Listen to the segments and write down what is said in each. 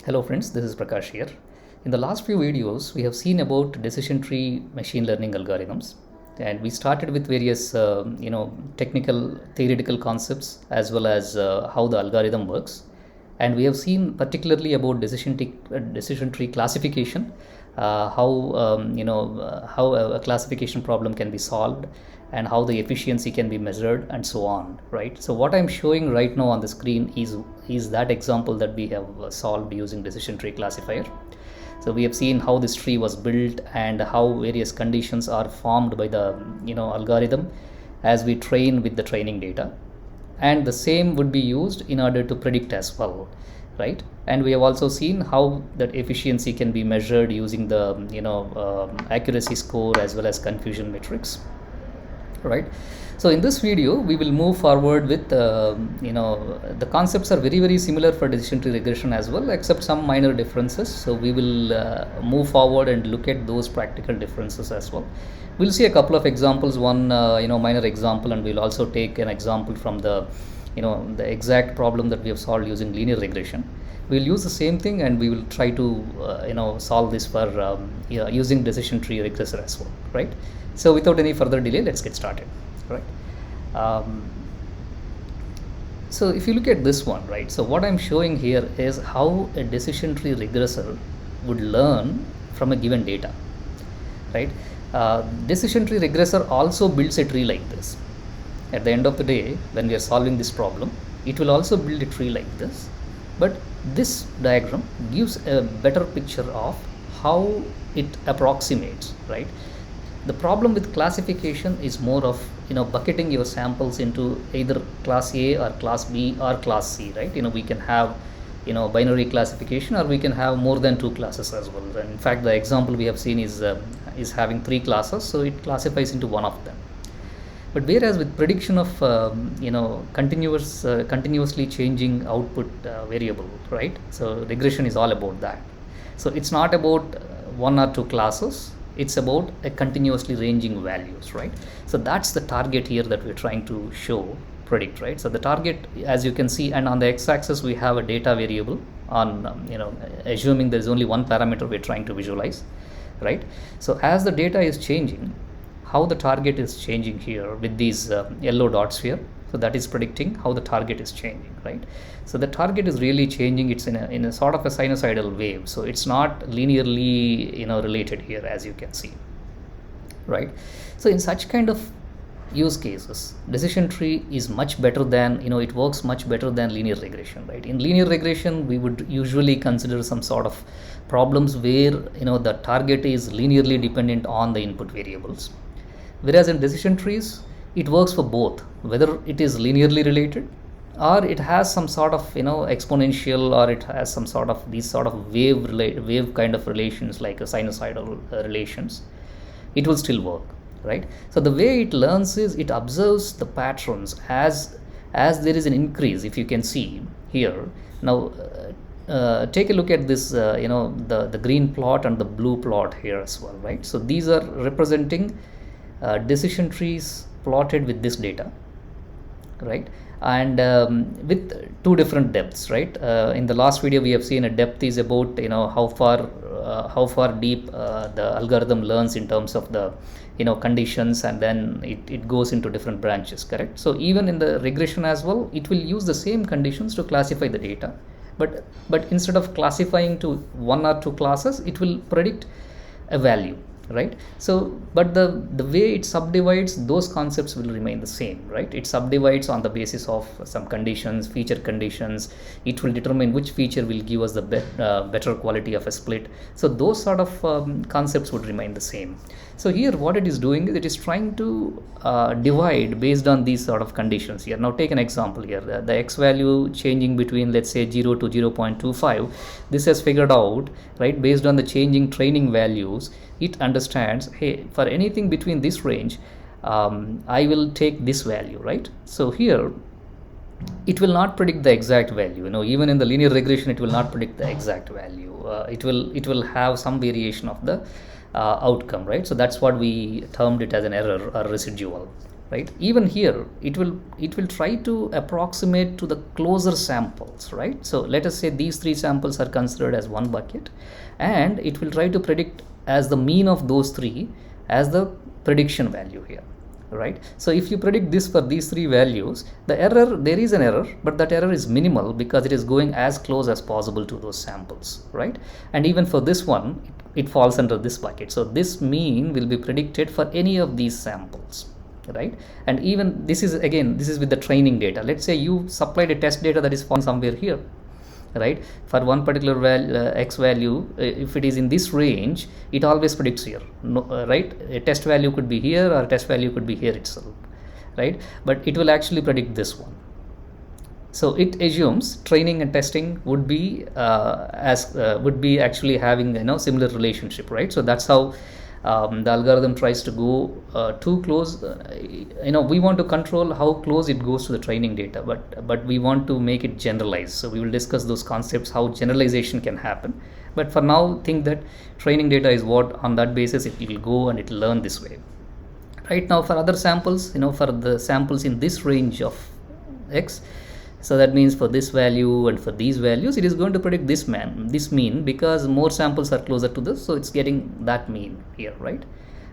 Hello friends, this is Prakash here. In the last few videos, we have seen about decision tree machine learning algorithms, and we started with various technical theoretical concepts as well as how the algorithm works. And we have seen particularly about decision tree classification, how a classification problem can be solved, and how the efficiency can be measured, and so on, right? So what I'm showing right now on the screen is that example that we have solved using decision tree classifier. So we have seen how this tree was built and how various conditions are formed by the algorithm as we train with the training data, and the same would be used in order to predict as well, right? And we have also seen how that efficiency can be measured using the accuracy score as well as confusion metrics, right? So in this video we will move forward with the concepts are very similar for decision tree regression as well, except some minor differences. So we will move forward and look at those practical differences as well. We'll see a couple of examples, one minor example, and we'll also take an example from the exact problem that we have solved using linear regression. We'll use the same thing and we will try to solve this for using decision tree regressor as well, right? So without any further delay, let's get started, right? So if you look at this one, right, so what I'm showing here is how a decision tree regressor would learn from a given data, right? Decision tree regressor also builds a tree like this. At the end of the day, when we are solving this problem, it will also build a tree like this, but this diagram gives a better picture of how it approximates, right? The problem with classification is more of bucketing your samples into either class A or class B or class C, right? We can have binary classification, or we can have more than two classes as well. And in fact, the example we have seen is having three classes, so it classifies into one of them. But whereas with prediction of continuously changing output variable, right? So regression is all about that. So it's not about one or two classes, it's about a continuously ranging values, right? So that's the target here that we're trying to predict, right? So the target, as you can see, and on the x-axis we have a data variable on assuming there's only one parameter we're trying to visualize, right? So as the data is changing, how the target is changing here with these yellow dots here, so that is predicting how the target is changing, right? So the target is really changing. It's in a sort of a sinusoidal wave, so it's not linearly related here, as you can see, right? So in such kind of use cases, decision tree is much better than it works much better than linear regression, right? In linear regression, we would usually consider some sort of problems where the target is linearly dependent on the input variables, whereas in decision trees it works for both, whether it is linearly related or it has some sort of exponential, or it has some sort of these sort of wave kind of relations, like a sinusoidal relations. It will still work, right? So the way it learns is it observes the patterns as there is an increase. If you can see here now, take a look at this the green plot and the blue plot here as well, right? So these are representing decision trees plotted with this data, right? And with two different depths, right? In the last video we have seen a depth is about how far deep the algorithm learns in terms of the conditions, and then it goes into different branches, correct? So even in the regression as well, it will use the same conditions to classify the data, but instead of classifying to one or two classes, it will predict a value, right? So but the way it subdivides, those concepts will remain the same, right? It subdivides on the basis of some conditions, feature conditions. It will determine which feature will give us the better quality of a split. So those sort of concepts would remain the same. So here what it is doing is it is trying to divide based on these sort of conditions here. Now take an example here, the x value changing between, let's say, 0 to 0.25. This has figured out, right, based on the changing training values, it understands, hey, for anything between this range, I will take this value, right? So here it will not predict the exact value. Even in the linear regression, it will not predict the exact value. It will have some variation of the outcome, right? So that's what we termed it as an error or residual, right? Even here it will try to approximate to the closer samples, right? So let us say these three samples are considered as one bucket, and it will try to predict as the mean of those three as the prediction value here, right? So if you predict this for these three values, the error, there is an error, but that error is minimal because it is going as close as possible to those samples, right? And even for this one, it falls under this bucket. So this mean will be predicted for any of these samples, right? And even this is, again, this is with the training data. Let's say you supplied a test data that is falling somewhere here, right? For one particular x value, if it is in this range, it always predicts here, no, right? A test value could be here, or a test value could be here itself, right? But it will actually predict this one. So it assumes training and testing would be would be actually having, you know, similar relationship, right? So that's how the algorithm tries to go too close. You know, we want to control how close it goes to the training data, but we want to make it generalized. So we will discuss those concepts, how generalization can happen. But for now, think that training data is what, on that basis it will go and it will learn this way. Right now, for other samples, you know, for the samples in this range of x, so that means for this value and for these values, it is going to predict this mean, because more samples are closer to this, so it's getting that mean here, right?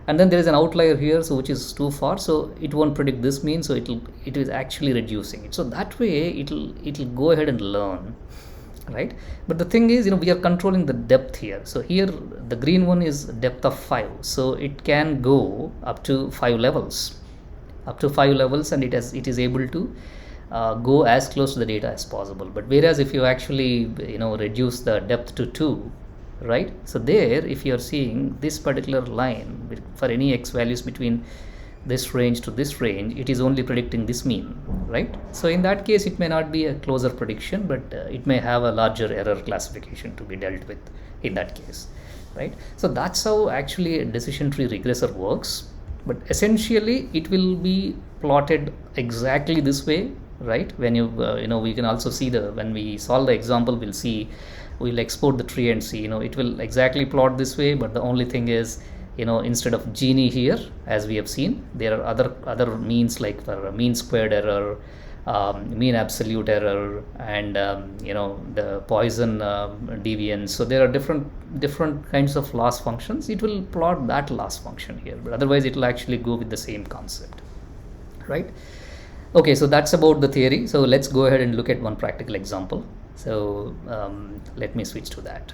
And then there is an outlier here, so which is too far, so it won't predict this mean, so it is actually reducing it. So that way it'll go ahead and learn, right? But the thing is, you know, we are controlling the depth here. So here the green one is depth of 5, so it can go up to 5 levels, and it is able to go as close to the data as possible. But whereas if you actually, you know, reduce the depth to 2, right? So there, if you are seeing this particular line for any x values between this range to this range, it is only predicting this mean, right? So in that case, it may not be a closer prediction, but it may have a larger error classification to be dealt with in that case, right? So that's how actually a decision tree regressor works. But essentially it will be plotted exactly this way, right? When you you know, we can also see when we solve the example, we'll export the tree and see, you know, it will exactly plot this way. But the only thing is, you know, instead of Gini here, as we have seen, there are other means, like for mean squared error, mean absolute error, and you know, the Poisson deviance. So there are different kinds of loss functions. It will plot that loss function here, but otherwise it will actually go with the same concept, right? Okay, so that's about the theory. So let's go ahead and look at one practical example. So let me switch to that.